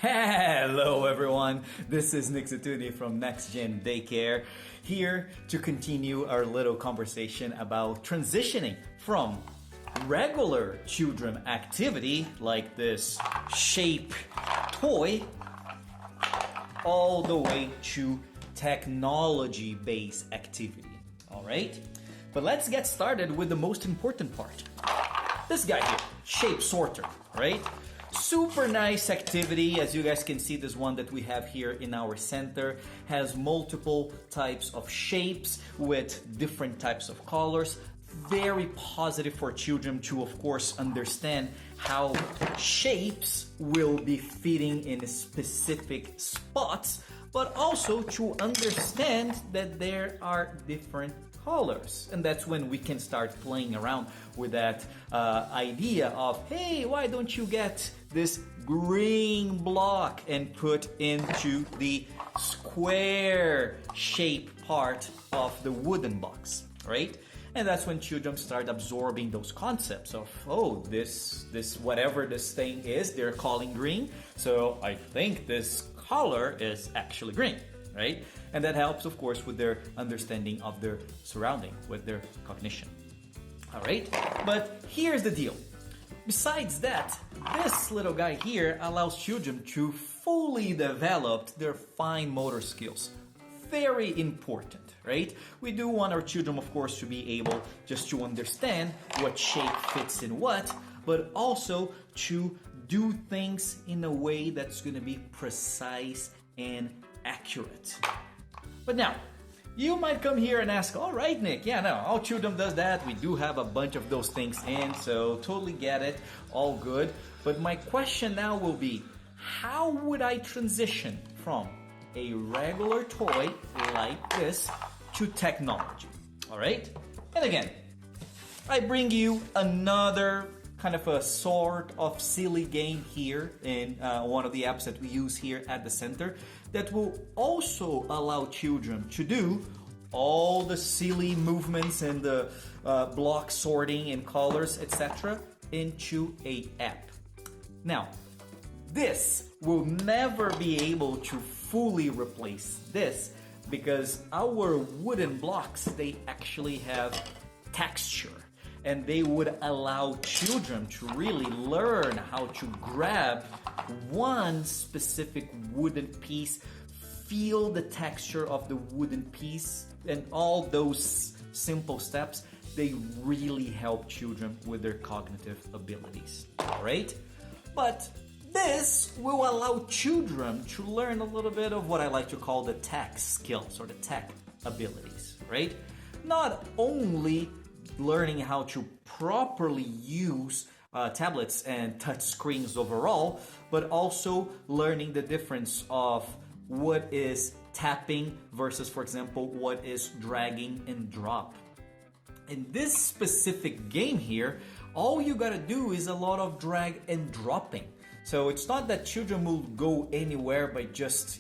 Hello everyone, this is Nick Zatuni from Next Gen Daycare, here to continue our little conversation about transitioning from regular children activity like this shape toy all the way to technology-based activity, all right? But let's get started with the most important part. This guy here, shape sorter, right? Super nice activity. As you guys can see, this one that we have here in our center has multiple types of shapes with different types of colors. Very positive for children to, of course, understand how shapes will be fitting in specific spots, but also to understand that there are different colors. And that's when we can start playing around with that idea of, hey, why don't you get this green block and put into the square shape part of the wooden box, right? And that's when children start absorbing those concepts of, oh, this whatever this thing is, they're calling green. So I think this color is actually green, right? And that helps, of course, with their understanding of their surrounding, with their cognition. All right, but here's the deal. Besides that, this little guy here allows children to fully develop their fine motor skills. Very important, right? We do want our children, of course, to be able just to understand what shape fits in what, but also to do things in a way that's going to be precise and accurate. But now, you might come here and ask, all right, Nick, yeah, no, all children does that. We do have a bunch of those things in, so totally get it, all good. But my question now will be, how would I transition from a regular toy like this to technology? All right? And again, I bring you another kind of a sort of silly game here in one of the apps that we use here at the center that will also allow children to do all the silly movements and the block sorting and colors, etc. into a app. Now, this will never be able to fully replace this because our wooden blocks, they actually have texture. And they would allow children to really learn how to grab one specific wooden piece, feel the texture of the wooden piece, and all those simple steps, they really help children with their cognitive abilities, all right? But this will allow children to learn a little bit of what I like to call the tech skills or the tech abilities, right? Not only learning how to properly use tablets and touch screens overall, but also learning the difference of what is tapping versus, for example, what is dragging and drop. In this specific game here, all you gotta do is a lot of drag and dropping. So it's not that children will go anywhere by just,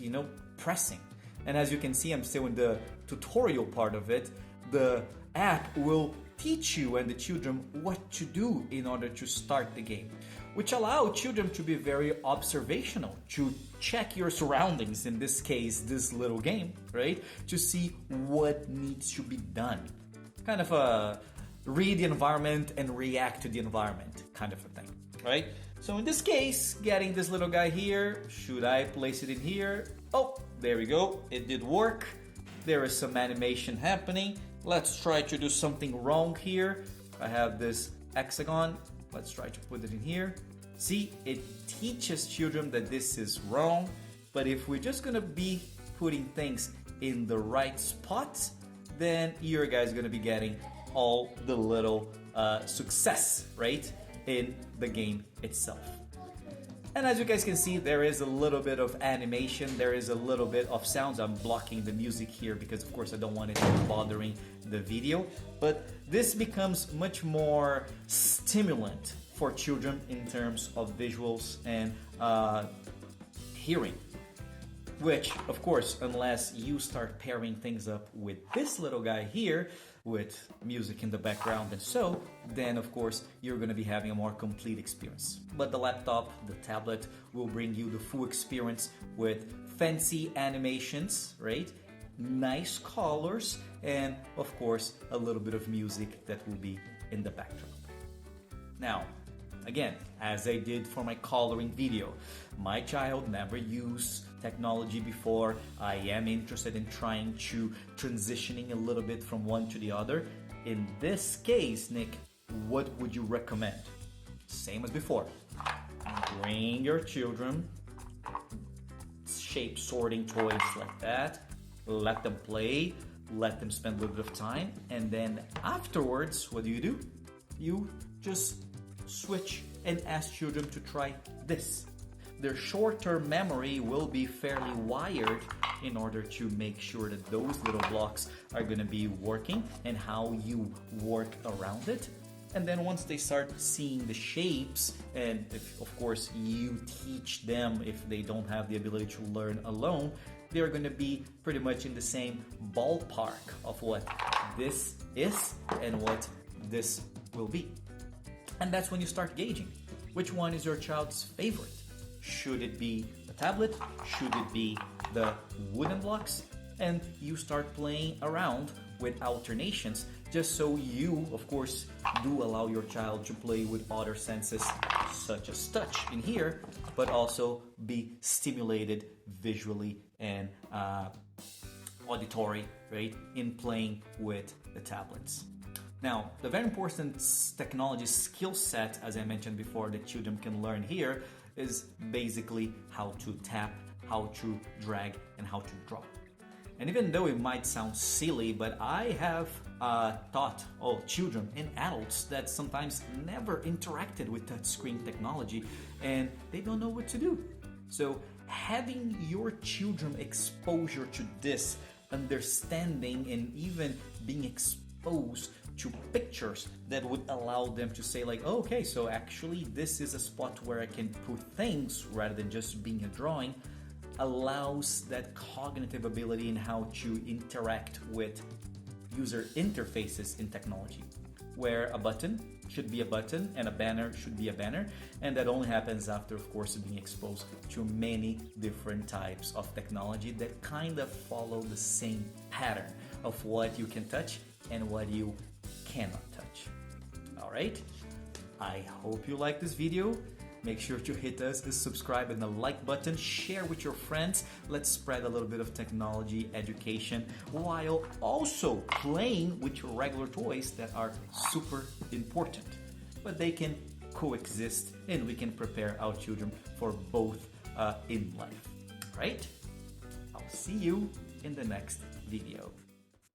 pressing. And as you can see, I'm still in the tutorial part of it. The app will teach you and the children what to do in order to start the game, which allow children to be very observational, to check your surroundings, in this case, this little game, right? To see what needs to be done. Kind of a read the environment and react to the environment kind of a thing, right? So in this case, getting this little guy here, should I place it in here? Oh, there we go, it did work. There is some animation happening. Let's try to do something wrong here. I have this hexagon. Let's try to put it in here. See, it teaches children that this is wrong. But if we're just gonna be putting things in the right spots, then your guys are gonna be getting all the little success, right, in the game itself. And as you guys can see, there is a little bit of animation, there is a little bit of sounds. I'm blocking the music here because of course I don't want it bothering the video. But this becomes much more stimulant for children in terms of visuals and hearing. Which, of course, unless you start pairing things up with this little guy here, with music in the background and so, then of course you're going to be having a more complete experience. But the laptop, the tablet will bring you the full experience with fancy animations, right? Nice colors, and of course a little bit of music that will be in the backdrop. Now, again, as I did for my coloring video, my child never used technology before. I am interested in trying to transitioning a little bit from one to the other. In this case, Nick, what would you recommend? Same as before. Bring your children, shape sorting toys like that, let them play, let them spend a little bit of time, and then afterwards, what do? You just switch and ask children to try this. Their short-term memory will be fairly wired in order to make sure that those little blocks are going to be working and how you work around it. And then once they start seeing the shapes, and if, of course, you teach them if they don't have the ability to learn alone, they're going to be pretty much in the same ballpark of what this is and what this will be. And that's when you start gauging. Which one is your child's favorite? Should it be the tablet? Should it be the wooden blocks? And you start playing around with alternations, just so you, of course, do allow your child to play with other senses, such as touch in here, but also be stimulated visually and auditory, right, in playing with the tablets. Now, the very important technology skill set, as I mentioned before, that children can learn here is basically how to tap, how to drag, and how to draw. And even though it might sound silly, but I have taught children and adults that sometimes never interacted with touchscreen technology and they don't know what to do. So having your children exposure to this, understanding and even being exposed to pictures that would allow them to say like, oh, okay, so actually this is a spot where I can put things rather than just being a drawing, allows that cognitive ability in how to interact with user interfaces in technology, where a button should be a button and a banner should be a banner, and that only happens after, of course, being exposed to many different types of technology that kind of follow the same pattern of what you can touch and what you cannot touch. All right, I hope you like this video. Make sure to hit us the subscribe and the like button, share with your friends. Let's spread a little bit of technology education while also playing with your regular toys that are super important. But they can coexist and we can prepare our children for both in life, right? I'll see you in the next video.